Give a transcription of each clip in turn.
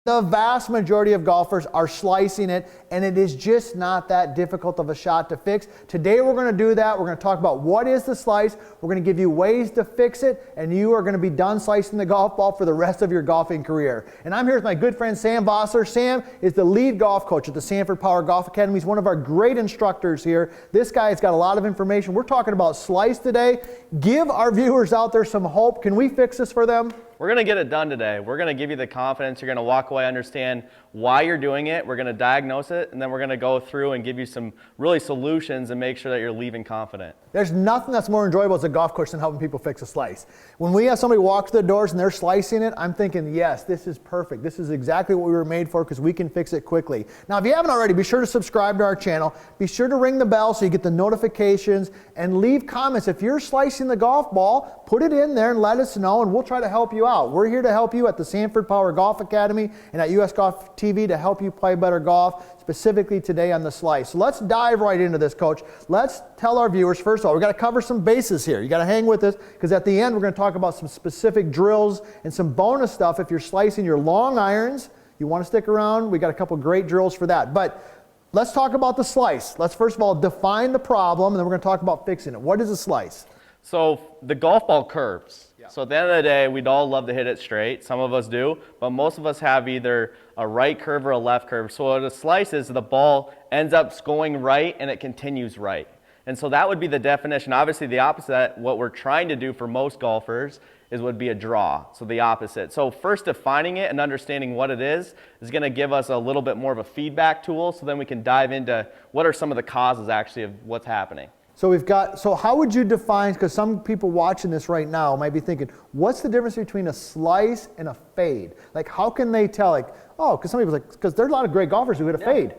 The vast majority of golfers are slicing it, and it is just not that difficult of a shot to fix. Today we're going to do that. We're going to talk about what is the slice. We're going to give you ways to fix it, and you are going to be done slicing the golf ball for the rest of your golfing career. And I'm here with my good friend Sam Vossler. Sam is the lead golf coach at the Sanford Power Golf Academy. He's one of our great instructors here. This guy has got a lot of information. We're talking about slice today. Give our viewers out there some hope. Can we fix this for them? We're going to get it done today. We're going to give you the confidence. You're going to walk away, understand why you're doing it. We're going to diagnose it, and then we're going to go through and give you some really solutions and make sure that you're leaving confident. There's nothing that's more enjoyable as a golf coach than helping people fix a slice. When we have somebody walk through the doors and they're slicing it, I'm thinking, yes, this is perfect. This is exactly what we were made for because we can fix it quickly. Now, if you haven't already, be sure to subscribe to our channel. Be sure to ring the bell so you get the notifications and leave comments. If you're slicing the golf ball, put it in there and let us know, and we'll try to help you out. We're here to help you at the Sanford Power Golf Academy and at US Golf TV to help you play better golf, specifically today on the slice. So let's dive right into this, Coach. Let's tell our viewers, first of all, we've got to cover some bases here. You got to hang with us because at the end we're going to talk about some specific drills and some bonus stuff. If you're slicing your long irons, you want to stick around. We got a couple great drills for that. But let's talk about the slice. Let's first of all define the problem, and then we're going to talk about fixing it. What is a slice? So the golf ball curves. So at the end of the day, we'd all love to hit it straight. Some of us do, but most of us have either a right curve or a left curve. So what a slice is, the ball ends up going right and it continues right. And so that would be the definition. Obviously the opposite, what we're trying to do for most golfers would be a draw, so the opposite. So first defining it and understanding what it is going to give us a little bit more of a feedback tool, so then we can dive into what are some of the causes actually of what's happening. So how would you define, because some people watching this right now might be thinking, what's the difference between a slice and a fade? Like, how can they tell, like, oh, because some people like, because there's a lot of great golfers who hit a fade.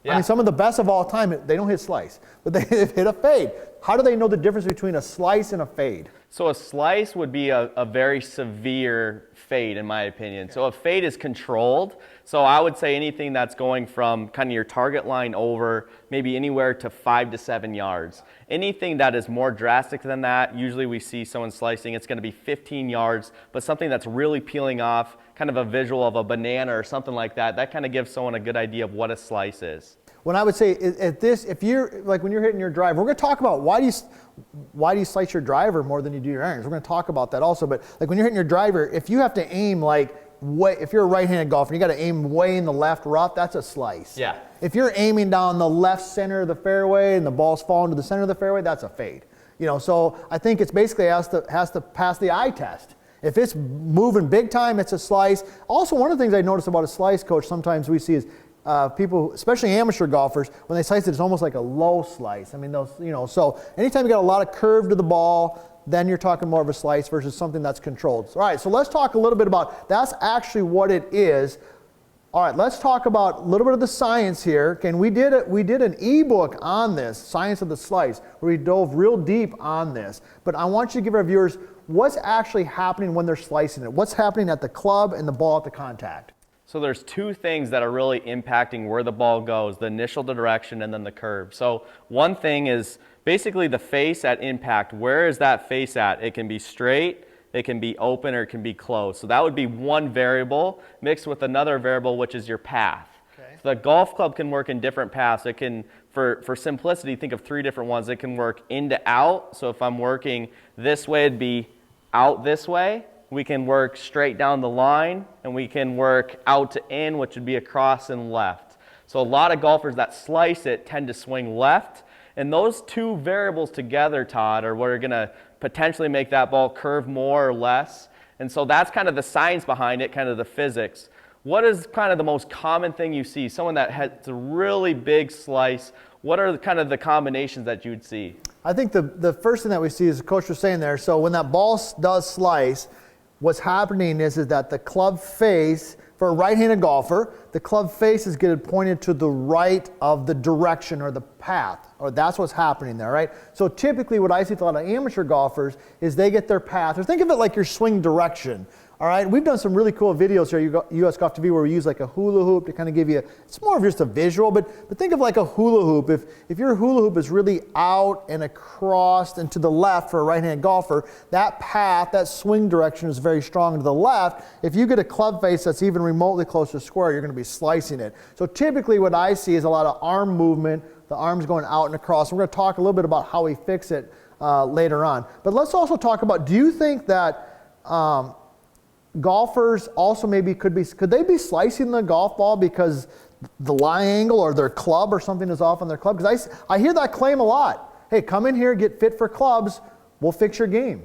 Yeah. I mean, some of the best of all time, they don't hit slice, but they hit a fade. How do they know the difference between a slice and a fade? So a slice would be a very severe fade, in my opinion. Okay. So a fade is controlled. So I would say anything that's going from kind of your target line over maybe anywhere to 5 to 7 yards. Anything that is more drastic than that, usually we see someone slicing, it's going to be 15 yards, but something that's really peeling off, kind of a visual of a banana or something like that, that kind of gives someone a good idea of what a slice is. When I would say at this, if you're like when you're hitting your driver, we're going to talk about why do you slice your driver more than you do your irons. We're going to talk about that also. But like when you're hitting your driver, if you have to aim like if you're a right-handed golfer, you got to aim way in the left rough. That's a slice. Yeah. If you're aiming down the left center of the fairway and the ball's falling to the center of the fairway, that's a fade. You know, so I think it's basically has to pass the eye test. If it's moving big time, it's a slice. Also, one of the things I notice about a slice, Coach, sometimes we see is people, especially amateur golfers, when they slice it, it's almost like a low slice. I mean, those, you know, so anytime you got a lot of curve to the ball, then you're talking more of a slice versus something that's controlled. All right, so let's talk a little bit about, that's actually what it is. All right, let's talk about a little bit of the science here. Okay, and we did an ebook on this, Science of the Slice, where we dove real deep on this. But I want you to give our viewers what's actually happening when they're slicing it. What's happening at the club and the ball at the contact. So there's two things that are really impacting where the ball goes, the initial direction and then the curve. So one thing is basically the face at impact. Where is that face at? It can be straight, it can be open, or it can be closed. So that would be one variable mixed with another variable, which is your path. Okay. So the golf club can work in different paths. It can, for simplicity, think of 3 different ones. It can work in to out. So if I'm working this way, it'd be out this way. We can work straight down the line, and we can work out to in, which would be across and left. So a lot of golfers that slice it tend to swing left, and those two variables together, Todd, are what are going to potentially make that ball curve more or less. And so that's kind of the science behind it, kind of the physics. What is kind of the most common thing you see? Someone that has a really big slice, what are kind of the combinations that you'd see? I think the first thing that we see is the coach was saying there, so when that ball does slice, what's happening is that the club face, for a right-handed golfer, the club face is getting pointed to the right of the direction or the path, or that's what's happening there, right? So typically what I see with a lot of amateur golfers is they get their path, or think of it like your swing direction All right, we've done some really cool videos here at US Golf TV where we use like a hula hoop to kind of give you, it's more of just a visual, but think of like a hula hoop. If your hula hoop is really out and across and to the left for a right-handed golfer, that path, that swing direction is very strong to the left. If you get a club face that's even remotely close to square, you're going to be slicing it. So typically what I see is a lot of arm movement, the arms going out and across. We're going to talk a little bit about how we fix it later on. But let's also talk about, do you think that golfers also maybe could they be slicing the golf ball because the lie angle or their club or something is off on their club? Because I hear that claim a lot. Hey, come in here, get fit for clubs, we'll fix your game.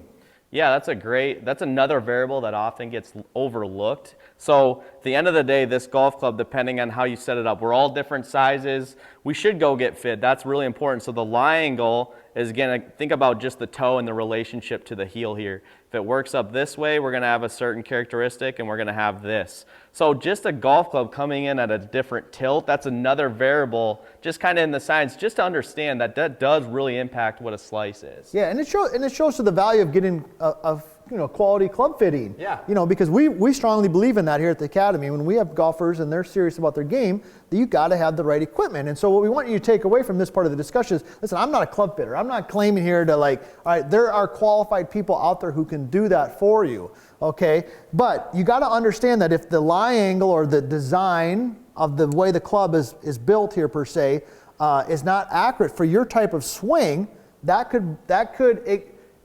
Yeah, that's another variable that often gets overlooked. So at the end of the day, this golf club, depending on how you set it up, we're all different sizes. We should go get fit. That's really important. So the lie angle is, again, think about just the toe and the relationship to the heel here. If it works up this way, we're going to have a certain characteristic and we're going to have this. So just a golf club coming in at a different tilt, that's another variable just kind of in the science, just to understand that that does really impact what a slice is. Yeah, and it shows to the value of getting a quality club fitting. Yeah. Because we strongly believe in that here at the Academy. When we have golfers and they're serious about their game, that you got to have the right equipment. And so what we want you to take away from this part of the discussion is, listen, I'm not a club fitter. I'm not claiming here to all right, there are qualified people out there who can do that for you, okay? But you got to understand that if the lie angle or the design of the way the club is built here per se is not accurate for your type of swing,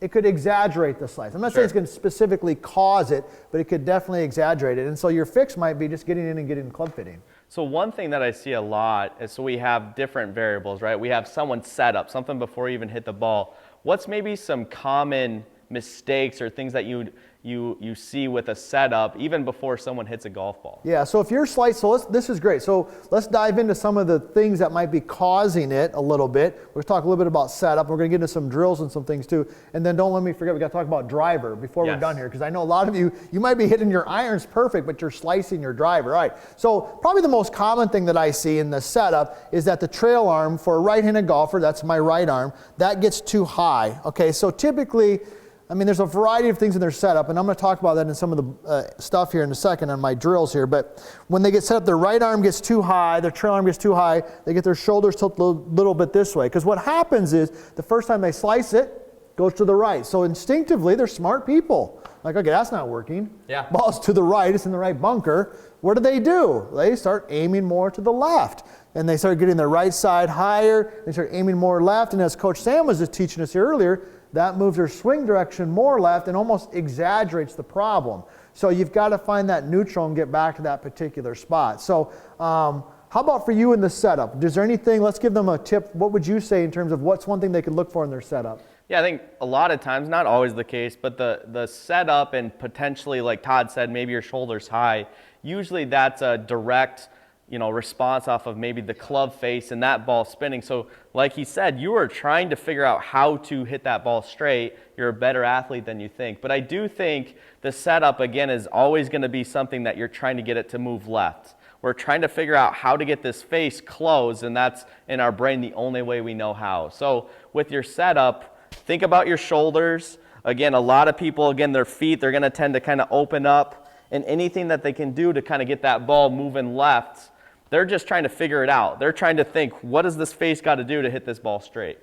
it could exaggerate the slice. I'm not saying it's going to specifically cause it, but it could definitely exaggerate it. And so your fix might be just getting in and getting club fitting. So one thing that I see a lot is, so we have different variables, right? We have someone's setup, something before you even hit the ball. What's maybe some common mistakes or things that you see with a setup even before someone hits a golf ball? Yeah, so if you're slice, this is great. So let's dive into some of the things that might be causing it a little bit. We're going to talk a little bit about setup. We're going to get into some drills and some things too. And then don't let me forget, we got to talk about driver before we're done here, because I know a lot of you might be hitting your irons perfect, but you're slicing your driver. All right, so probably the most common thing that I see in the setup is that the trail arm for a right-handed golfer, that's my right arm, that gets too high. Okay, so typically, there's a variety of things in their setup, and I'm going to talk about that in some of the stuff here in a second on my drills here. But when they get set up, their right arm gets too high, their trail arm gets too high, they get their shoulders tilted a little bit this way. Because what happens is the first time they slice it, goes to the right. So instinctively, they're smart people. Like, okay, that's not working. Yeah. Ball's to the right, it's in the right bunker. What do? They start aiming more to the left. And they start getting their right side higher, they start aiming more left. And as Coach Sam was just teaching us here earlier, that moves their swing direction more left and almost exaggerates the problem. So you've got to find that neutral and get back to that particular spot. So how about for you in the setup? Is there anything, let's give them a tip. What would you say in terms of what's one thing they could look for in their setup? Yeah, I think a lot of times, not always the case, but the setup and potentially, like Todd said, maybe your shoulder's high, usually that's a direct response off of maybe the club face and that ball spinning. So like he said, you are trying to figure out how to hit that ball straight. You're a better athlete than you think. But I do think the setup, again, is always going to be something that you're trying to get it to move left. We're trying to figure out how to get this face closed, and that's in our brain the only way we know how. So with your setup, think about your shoulders. Again, a lot of people, their feet, they're going to tend to kind of open up, and anything that they can do to kind of get that ball moving left, they're just trying to figure it out. They're trying to think, what does this face got to do to hit this ball straight?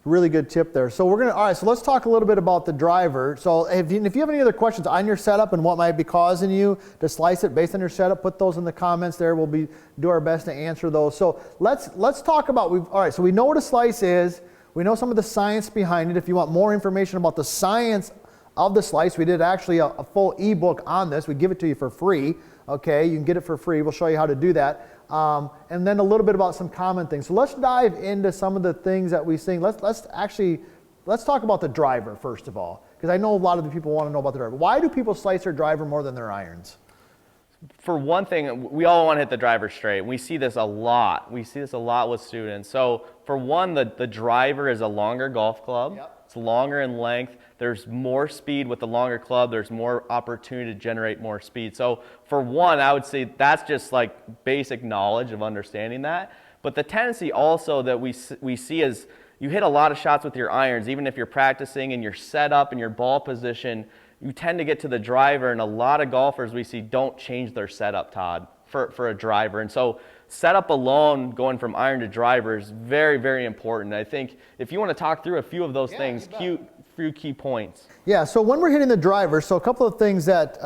Really good tip there. So all right, so let's talk a little bit about the driver. So if you have any other questions on your setup and what might be causing you to slice it based on your setup, put those in the comments there. We'll do our best to answer those. So let's talk about, all right, so we know what a slice is. We know some of the science behind it. If you want more information about the science of the slice, we did actually a full ebook on this. We give it to you for free. Okay, you can get it for free. We'll show you how to do that. And then a little bit about some common things. So let's dive into some of the things that we see. Let's talk about the driver first of all, because I know a lot of the people want to know about the driver. Why do people slice their driver more than their irons? For one thing, we all want to hit the driver straight. We see this a lot. We see this a lot with students. So for one, the driver is a longer golf club. Yep. It's longer in length. There's more speed with the longer club. There's more opportunity to generate more speed. So for one, I would say that's just like basic knowledge of understanding that. But the tendency also that we see is you hit a lot of shots with your irons, even if you're practicing and your setup and your ball position, you tend to get to the driver, and a lot of golfers we see don't change their setup, Todd, for a driver. And so setup alone, going from iron to driver, is very, very important. I think if you want to talk through a few of those things, few key points. Yeah, so when we're hitting the driver, so a couple of things that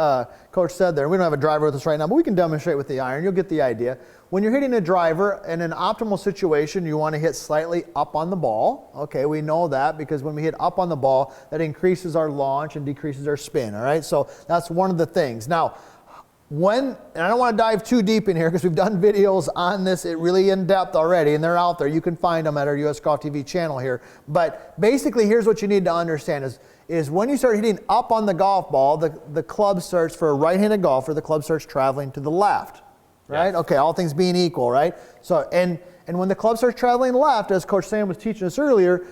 Coach said there. We don't have a driver with us right now, but we can demonstrate with the iron. You'll get the idea. When you're hitting a driver in an optimal situation, you want to hit slightly up on the ball. Okay, we know that because when we hit up on the ball, that increases our launch and decreases our spin, all right? So that's one of the things. Now, and I don't want to dive too deep in here because we've done videos on this really in depth already, and they're out there. You can find them at our US Golf TV channel here. But basically, here's what you need to understand is when you start hitting up on the golf ball, the club starts, for a right-handed golfer, the club starts traveling to the left, right? Yes. Okay, all things being equal, right? So, and when the club starts traveling left, as Coach Sam was teaching us earlier,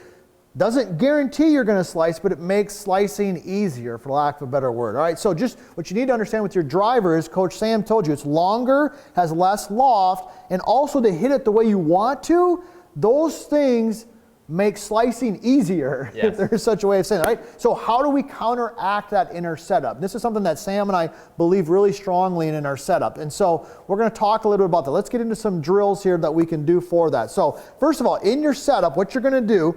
doesn't guarantee you're going to slice, but it makes slicing easier, for lack of a better word. All right, so just what you need to understand with your driver is Coach Sam told you it's longer, has less loft, and also to hit it the way you want to, those things make slicing easier, if there's such a way of saying it, right? So how do we counteract that in our setup? This is something that Sam and I believe really strongly in our setup. And so we're going to talk a little bit about that. Let's get into some drills here that we can do for that. So first of all, in your setup, what you're going to do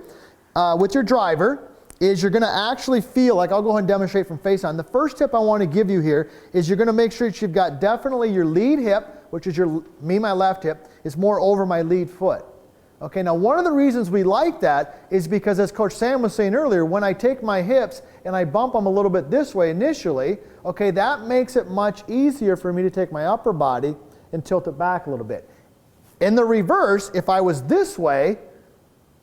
with your driver is you're going to actually feel like, I'll go ahead and demonstrate from face on. The first tip I want to give you here is you're going to make sure that you've got definitely your lead hip, which is my left hip, is more over my lead foot. Okay, now one of the reasons we like that is because, as Coach Sam was saying earlier, when I take my hips and I bump them a little bit this way initially, okay, that makes it much easier for me to take my upper body and tilt it back a little bit. In the reverse, if I was this way,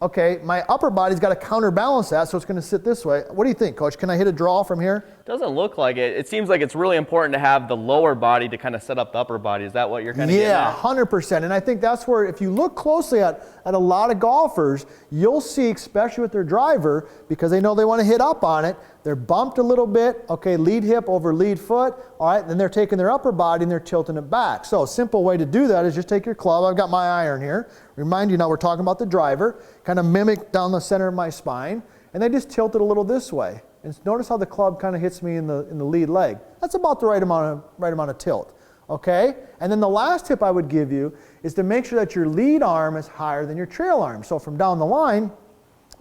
okay, my upper body's got to counterbalance that, so it's going to sit this way. What do you think, Coach? Can I hit a draw from here? Doesn't look like it. It seems like it's really important to have the lower body to kind of set up the upper body. Is that what you're kind of getting at? Yeah, 100%. And I think that's where, if you look closely at a lot of golfers, you'll see, especially with their driver, because they know they want to hit up on it, they're bumped a little bit, okay, lead hip over lead foot, all right, then they're taking their upper body and they're tilting it back. So a simple way to do that is just take your club. I've got my iron here. Remind you now we're talking about the driver, kind of mimic down the center of my spine, and they just tilt it a little this way. And notice how the club kind of hits me in the lead leg. That's about the right amount of tilt, okay? And then the last tip I would give you is to make sure that your lead arm is higher than your trail arm. So from down the line,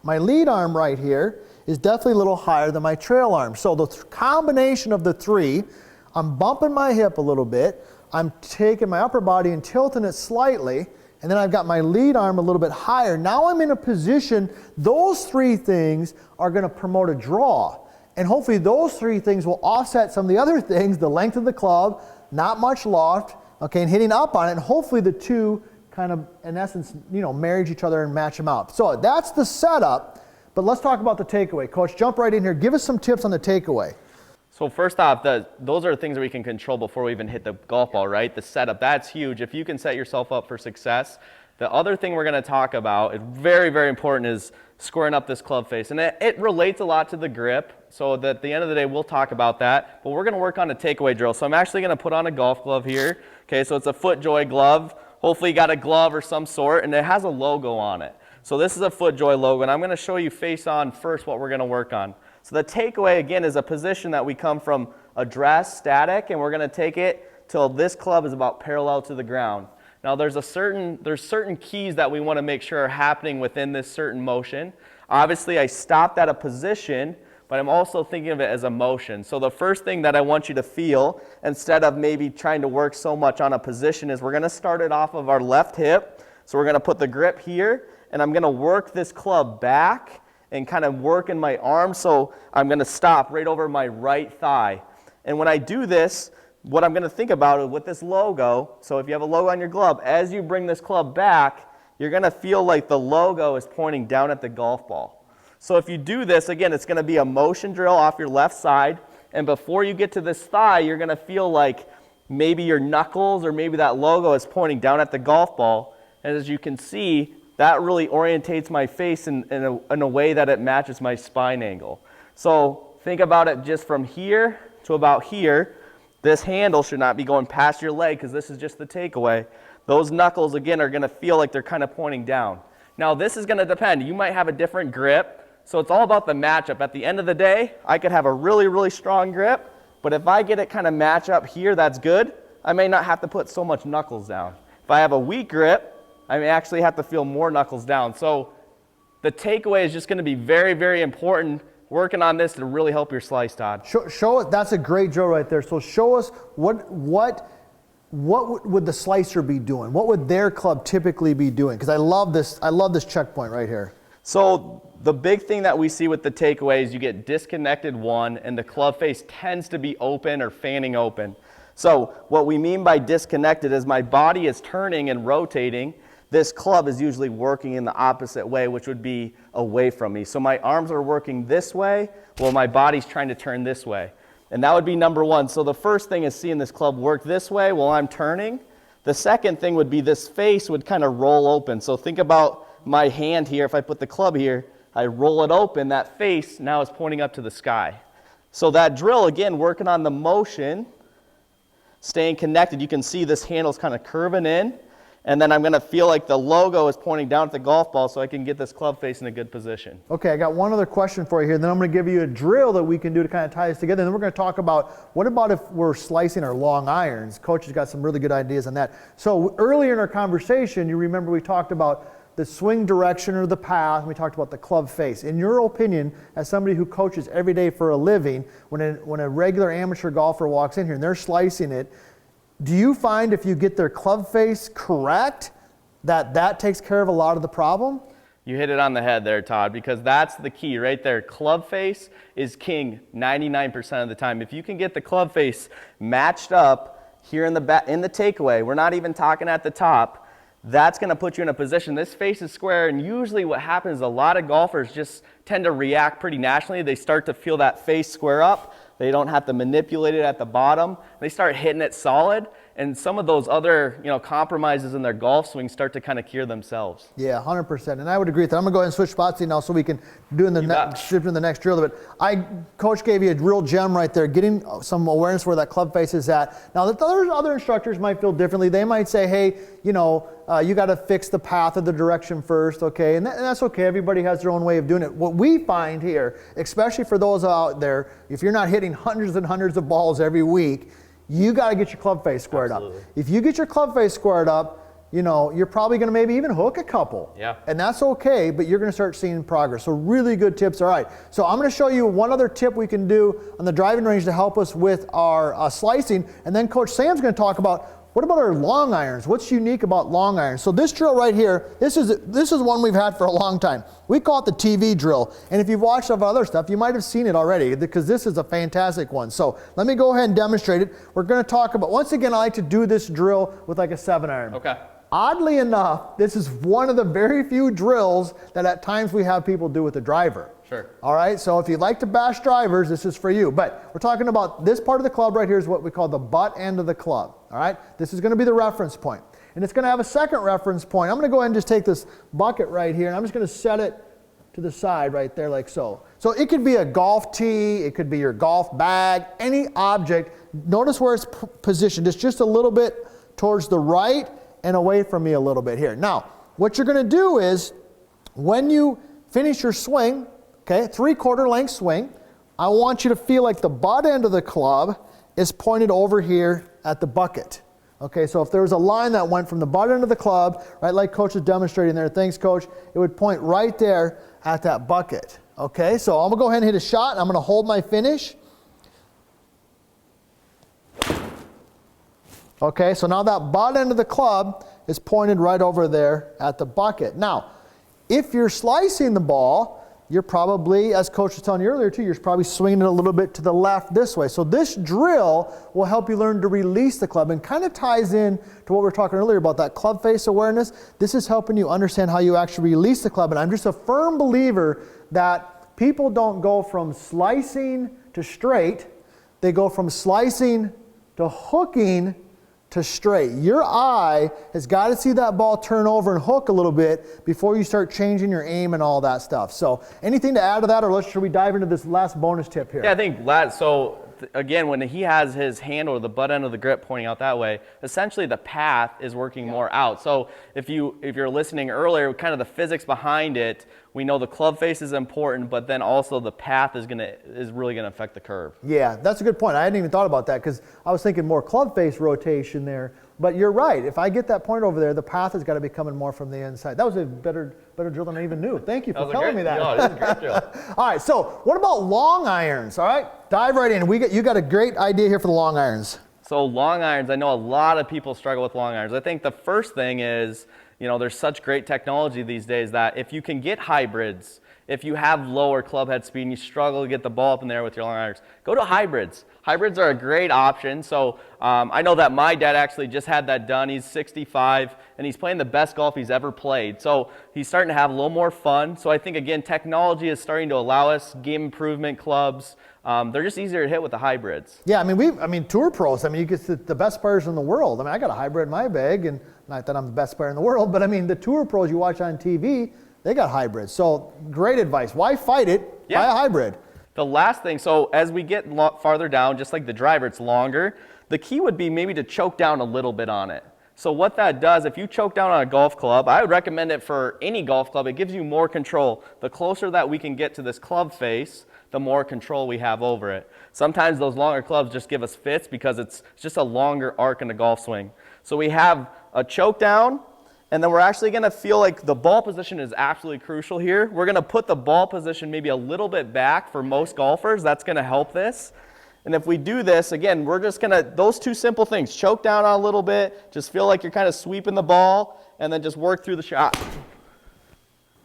my lead arm right here is definitely a little higher than my trail arm. So the combination of the three, I'm bumping my hip a little bit, I'm taking my upper body and tilting it slightly, and then I've got my lead arm a little bit higher. Now I'm in a position, those three things are going to promote a draw. And hopefully those three things will offset some of the other things, the length of the club, not much loft, okay, and hitting up on it, and hopefully the two kind of, in essence, marry each other and match them out. So that's the setup, but let's talk about the takeaway. Coach, jump right in here. Give us some tips on the takeaway. So first off, those are things that we can control before we even hit the golf ball, right? The setup, that's huge. If you can set yourself up for success. The other thing we're going to talk about, very, very important, is squaring up this club face. And it relates a lot to the grip, so that at the end of the day, we'll talk about that. But we're going to work on a takeaway drill. So I'm actually going to put on a golf glove here. Okay, so it's a FootJoy glove. Hopefully you got a glove or some sort, and it has a logo on it. So this is a FootJoy logo, and I'm going to show you face on first what we're going to work on. So the takeaway, again, is a position that we come from address, static, and we're going to take it till this club is about parallel to the ground. Now there's certain keys that we want to make sure are happening within this certain motion. Obviously I stopped at a position, but I'm also thinking of it as a motion. So the first thing that I want you to feel, instead of maybe trying to work so much on a position, is we're going to start it off of our left hip. So we're going to put the grip here, and I'm going to work this club back and kind of work in my arm. So I'm going to stop right over my right thigh. And when I do this, what I'm going to think about is with this logo, so if you have a logo on your glove, as you bring this club back, you're going to feel like the logo is pointing down at the golf ball. So if you do this, again, it's going to be a motion drill off your left side. And before you get to this thigh, you're going to feel like maybe your knuckles or maybe that logo is pointing down at the golf ball. And as you can see, that really orientates my face in a way that it matches my spine angle. So think about it just from here to about here. This handle should not be going past your leg because this is just the takeaway. Those knuckles, again, are going to feel like they're kind of pointing down. Now, this is going to depend. You might have a different grip So it's all about the matchup. At the end of the day, I could have a really, really strong grip, but if I get it kind of match up here, that's good. I may not have to put so much knuckles down. If I have a weak grip, I may actually have to feel more knuckles down. So the takeaway is just going to be very, very important. Working on this to really help your slice, Todd. Show us. That's a great drill right there. So show us what would the slicer be doing? What would their club typically be doing? Because I love this checkpoint right here. So the big thing that we see with the takeaway is you get disconnected one, and the club face tends to be open or fanning open. So what we mean by disconnected is my body is turning and rotating. This club is usually working in the opposite way, which would be away from me. So my arms are working this way, while my body's trying to turn this way. And that would be number one. So the first thing is seeing this club work this way while I'm turning. The second thing would be this face would kind of roll open. So think about my hand here. If I put the club here, I roll it open. That face now is pointing up to the sky. So that drill, again, working on the motion, staying connected. You can see this handle's kind of curving in. And then I'm going to feel like the logo is pointing down at the golf ball so I can get this club face in a good position. Okay, I got one other question for you here. Then I'm going to give you a drill that we can do to kind of tie this together. And then we're going to talk about what about if we're slicing our long irons. Coach has got some really good ideas on that. So earlier in our conversation, you remember we talked about the swing direction or the path, and we talked about the club face. In your opinion, as somebody who coaches every day for a living, when a regular amateur golfer walks in here and they're slicing it, do you find if you get their club face correct, that takes care of a lot of the problem? You hit it on the head there, Todd, because that's the key right there. Club face is king 99% of the time. If you can get the club face matched up here in the takeaway, we're not even talking at the top, that's going to put you in a position. This face is square, and usually what happens is a lot of golfers just tend to react pretty naturally. They start to feel that face square up. They don't have to manipulate it at the bottom. They start hitting it solid, and some of those other compromises in their golf swing start to kind of cure themselves. Yeah, 100%. And I would agree with that. I'm going to go ahead and switch spots here now so we can do shift in the next drill. But Coach gave you a real gem right there, getting some awareness where that club face is at. Now, the other instructors might feel differently. They might say, hey, you got to fix the path or the direction first, okay? And that's okay. Everybody has their own way of doing it. What we find here, especially for those out there, if you're not hitting hundreds and hundreds of balls every week, you got to get your club face squared up. If you get your club face squared up, you're probably going to maybe even hook a couple. Yeah. And that's okay, but you're going to start seeing progress. So really good tips. All right. So I'm going to show you one other tip we can do on the driving range to help us with our slicing. And then Coach Sam's going to talk about what about our long irons? What's unique about long irons? So this drill right here, this is one we've had for a long time. We call it the TV drill. And if you've watched some other stuff, you might have seen it already because this is a fantastic one. So let me go ahead and demonstrate it. We're going to talk about, once again, I like to do this drill with like a 7-iron. Okay. Oddly enough, this is one of the very few drills that at times we have people do with a driver. Sure. All right, so if you like to bash drivers, this is for you. But we're talking about this part of the club right here is what we call the butt end of the club. All right, this is going to be the reference point. And it's going to have a second reference point. I'm going to go ahead and just take this bucket right here, and I'm just going to set it to the side right there like so. So it could be a golf tee, it could be your golf bag, any object. Notice where it's positioned. It's just a little bit towards the right and away from me a little bit here. Now, what you're going to do is when you finish your swing, okay, 3/4 length swing, I want you to feel like the butt end of the club is pointed over here at the bucket. Okay, so if there was a line that went from the butt end of the club, right, like Coach is demonstrating there, thanks Coach, it would point right there at that bucket. Okay, so I'm going to go ahead and hit a shot, and I'm going to hold my finish. Okay, so now that butt end of the club is pointed right over there at the bucket. Now, if you're slicing the ball, you're probably, as Coach was telling you earlier too, you're probably swinging it a little bit to the left this way. So this drill will help you learn to release the club and kind of ties in to what we were talking earlier about that club face awareness. This is helping you understand how you actually release the club. And I'm just a firm believer that people don't go from slicing to straight. They go from slicing to hooking to straight. Your eye has got to see that ball turn over and hook a little bit before you start changing your aim and all that stuff. So anything to add to that, or should we dive into this last bonus tip here? Yeah, I think so again, when he has his handle or the butt end of the grip pointing out that way, essentially the path is working more out. So if you're listening earlier, kind of the physics behind it, we know the club face is important, but then also the path is really gonna affect the curve. Yeah, that's a good point. I hadn't even thought about that because I was thinking more club face rotation there. But you're right. If I get that point over there, the path has got to be coming more from the inside. That was a better drill than I even knew. Thank you for telling me that. No, this is a great drill. All right, so what about long irons? All right, dive right in. You got a great idea here for the long irons. So long irons, I know a lot of people struggle with long irons. I think the first thing is, there's such great technology these days that if you can get hybrids, if you have lower club head speed and you struggle to get the ball up in there with your long irons, go to hybrids. Hybrids are a great option. So I know that my dad actually just had that done. He's 65 and he's playing the best golf he's ever played. So he's starting to have a little more fun. So I think, again, technology is starting to allow us game improvement clubs. They're just easier to hit with the hybrids. Yeah, I mean, tour pros, you get the best players in the world. I got a hybrid in my bag, and not that I'm the best player in the world, but the tour pros you watch on TV, they got hybrids. So great advice. Why fight it? Buy a hybrid. The last thing, so as we get farther down, just like the driver, it's longer. The key would be maybe to choke down a little bit on it. So what that does, if you choke down on a golf club, I would recommend it for any golf club. It gives you more control. The closer that we can get to this club face, the more control we have over it. Sometimes those longer clubs just give us fits because it's just a longer arc in the golf swing. So we have a choke down, and then we're actually going to feel like the ball position is absolutely crucial here. We're going to put the ball position maybe a little bit back for most golfers. That's going to help this. And if we do this, again, we're just going to, those two simple things, choke down on a little bit, just feel like you're kind of sweeping the ball, and then just work through the shot.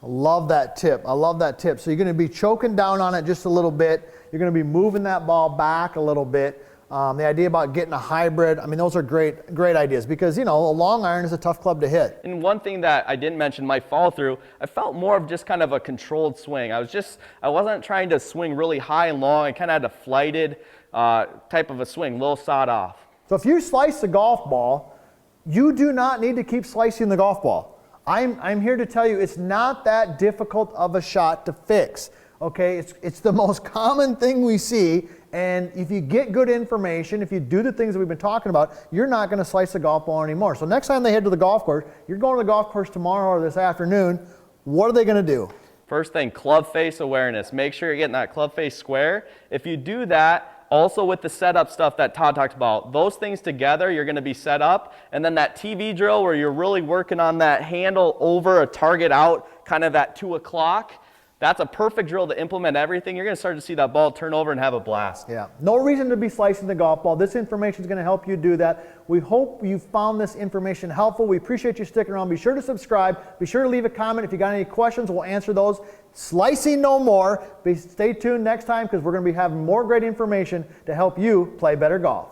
I love that tip. I love that tip. So you're going to be choking down on it just a little bit. You're going to be moving that ball back a little bit. The idea about getting a hybrid, those are great ideas because, a long iron is a tough club to hit. And one thing that I didn't mention, my follow through, I felt more of just kind of a controlled swing. I wasn't trying to swing really high and long. I kind of had a flighted type of a swing, a little sawed off. So if you slice the golf ball, you do not need to keep slicing the golf ball. I'm here to tell you it's not that difficult of a shot to fix. Okay, it's the most common thing we see, and if you get good information, if you do the things that we've been talking about, you're not going to slice the golf ball anymore. So next time they head to the golf course, you're going to the golf course tomorrow or this afternoon, what are they going to do? First thing, club face awareness. Make sure you're getting that club face square. If you do that, also with the setup stuff that Todd talked about, those things together, you're going to be set up. And then that TV drill where you're really working on that handle over a target out kind of at 2 o'clock, that's a perfect drill to implement everything. You're going to start to see that ball turn over and have a blast. Yeah, no reason to be slicing the golf ball. This information is going to help you do that. We hope you found this information helpful. We appreciate you sticking around. Be sure to subscribe. Be sure to leave a comment. If you got any questions, we'll answer those. Slicing no more. Stay tuned next time because we're going to be having more great information to help you play better golf.